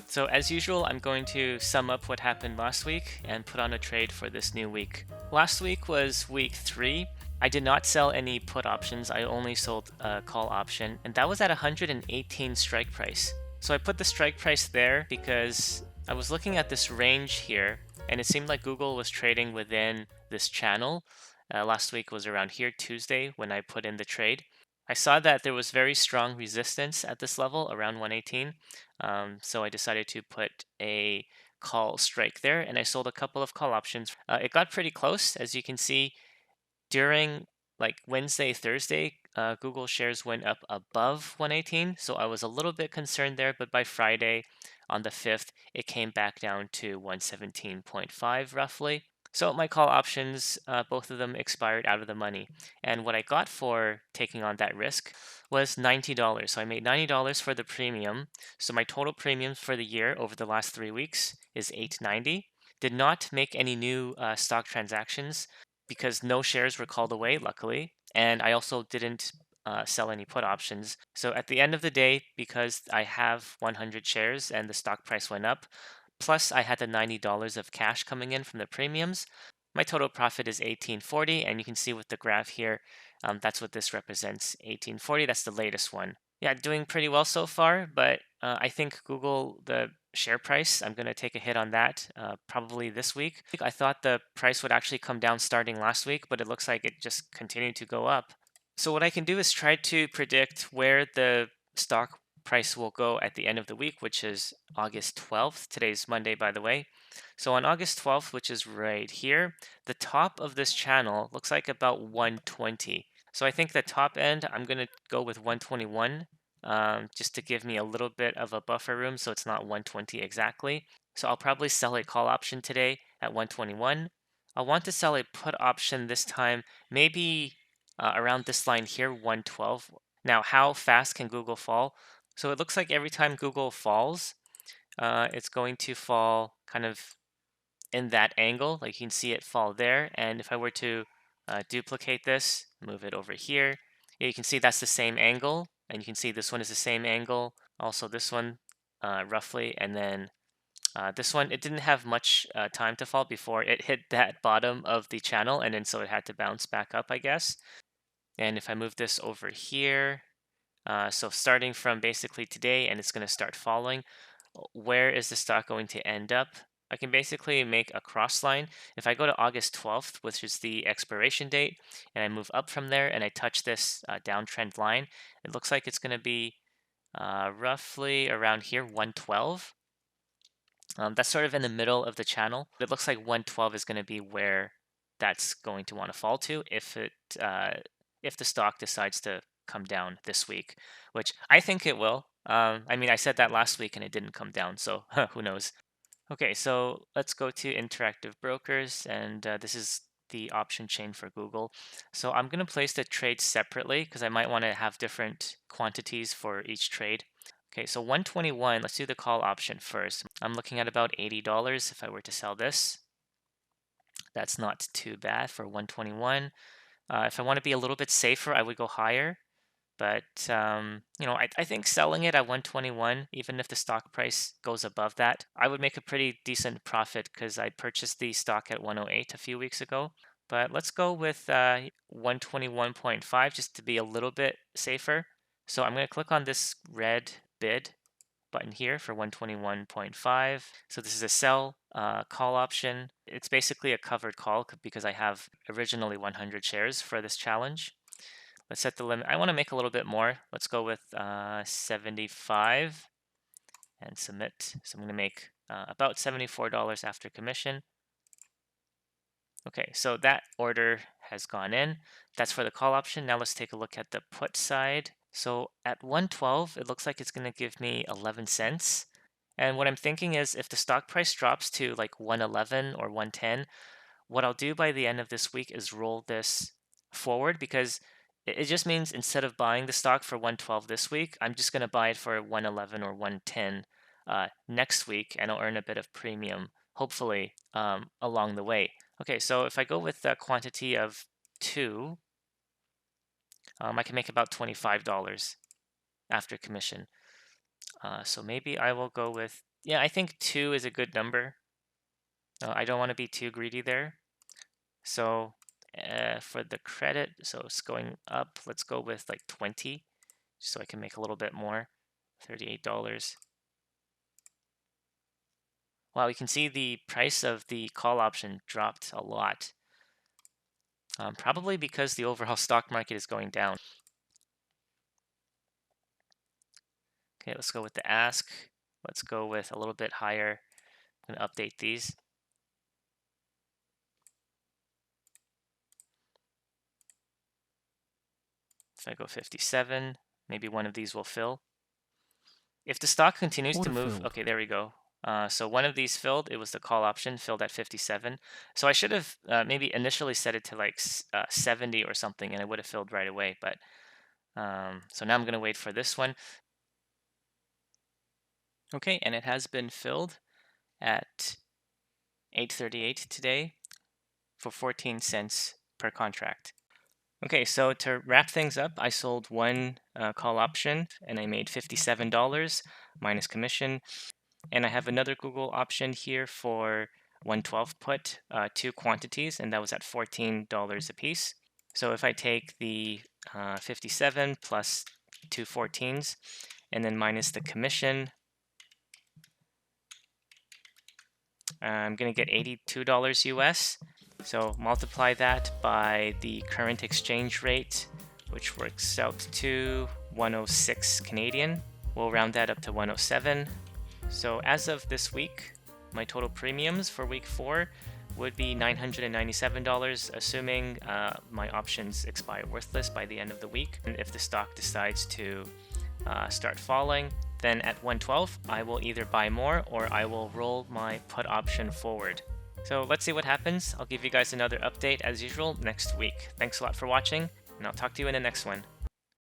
So as usual, I'm going to sum up what happened last week and put on a trade for this new week. Last week was week 3. I did not sell any put options. I only sold a call option, and that was at 118 strike price. So I put the strike price there because I was looking at this range here, and it seemed like Google was trading within this channel. Last week was around here, Tuesday, when I put in the trade. I saw that there was very strong resistance at this level around 118. So I decided to put a call strike there, and I sold a couple of call options. It got pretty close, as you can see, during like Wednesday, Thursday, Google shares went up above 118. So I was a little bit concerned there, but by Friday on the 5th, it came back down to 117.5 roughly. So my call options, both of them expired out of the money. And what I got for taking on that risk was $90. So I made $90 for the premium. So my total premium for the year over the last 3 weeks is $890. Did not make any new stock transactions because no shares were called away, luckily. And I also didn't sell any put options. So at the end of the day, because I have 100 shares and the stock price went up, plus I had the $90 of cash coming in from the premiums, my total profit is 1840. And you can see with the graph here, that's what this represents, 1840. That's the latest one. Yeah, doing pretty well so far, but I think Google, the share price, I'm going to take a hit on that probably this week. I thought the price would actually come down starting last week, but it looks like it just continued to go up. So what I can do is try to predict where the stock price will go at the end of the week, which is August 12th. Today's Monday, by the way. So on August 12th, which is right here, the top of this channel looks like about 120. So I think the top end, I'm going to go with 121 just to give me a little bit of a buffer room so it's not 120 exactly. So I'll probably sell a call option today at 121. I'll want to sell a put option this time, maybe around this line here, 112. Now, how fast can Google fall? So it looks like every time Google falls, it's going to fall kind of in that angle. Like you can see it fall there. And if I were to duplicate this, move it over here, yeah, you can see that's the same angle. And you can see this one is the same angle. Also this one roughly. And then this one, it didn't have much time to fall before it hit that bottom of the channel. And then so it had to bounce back up, I guess. And if I move this over here, so starting from basically today, and it's going to start falling, where is the stock going to end up? I can basically make a cross line. If I go to August 12th, which is the expiration date, and I move up from there and I touch this downtrend line, it looks like it's going to be roughly around here, 112. That's sort of in the middle of the channel. It looks like 112 is going to be where that's going to want to fall to if the stock decides to come down this week, which I think it will. I mean, I said that last week and it didn't come down, so who knows? Okay, so let's go to interactive brokers, and this is the option chain for Google. So I'm going to place the trades separately because I might want to have different quantities for each trade. Okay, so 121, let's do the call option first. I'm looking at about $80 if I were to sell this. That's not too bad for 121. If I want to be a little bit safer, I would go higher. But, I think selling it at 121, even if the stock price goes above that, I would make a pretty decent profit because I purchased the stock at 108 a few weeks ago. But let's go with 121.5 just to be a little bit safer. So I'm going to click on this red bid button here for 121.5. So this is a sell call option. It's basically a covered call because I have originally 100 shares for this challenge. Let's set the limit. I want to make a little bit more. Let's go with 75 and submit. So I'm going to make about $74 after commission. Okay, so that order has gone in. That's for the call option. Now let's take a look at the put side. So at 112, it looks like it's going to give me 11 cents. And what I'm thinking is if the stock price drops to like 111 or 110, what I'll do by the end of this week is roll this forward because it just means instead of buying the stock for 112 this week, I'm just going to buy it for 111 or 110 next week, and I'll earn a bit of premium, hopefully, along the way. Okay, so if I go with a quantity of 2, I can make about $25 after commission. So maybe I will go with Yeah, I think 2 is a good number. I don't want to be too greedy there. So for the credit, so it's going up. Let's go with like 20, so I can make a little bit more. $38. Wow, you can see the price of the call option dropped a lot. Probably because the overall stock market is going down. Okay, let's go with the ask. Let's go with a little bit higher. I'm going to update these. If I go 57, maybe one of these will fill. If the stock continues to Order move, filled. okay, there we go. So one of these filled. It was the call option filled at 57. So I should have maybe initially set it to like 70 or something, and it would have filled right away. But so now I'm going to wait for this one. Okay, and it has been filled at 8:38 today for 14 cents per contract. Okay, so to wrap things up, I sold one call option and I made $57 minus commission. And I have another Google option here for 112 put, 2 quantities, and that was at $14 a piece. So if I take the 57 plus 2 14s and then minus the commission, I'm going to get $82 US. So multiply that by the current exchange rate, which works out to 106 Canadian. We'll round that up to 107. So as of this week, my total premiums for week 4 would be $997, assuming my options expire worthless by the end of the week. And if the stock decides to start falling, then at 112, I will either buy more or I will roll my put option forward. So let's see what happens. I'll give you guys another update as usual next week. Thanks a lot for watching, and I'll talk to you in the next one.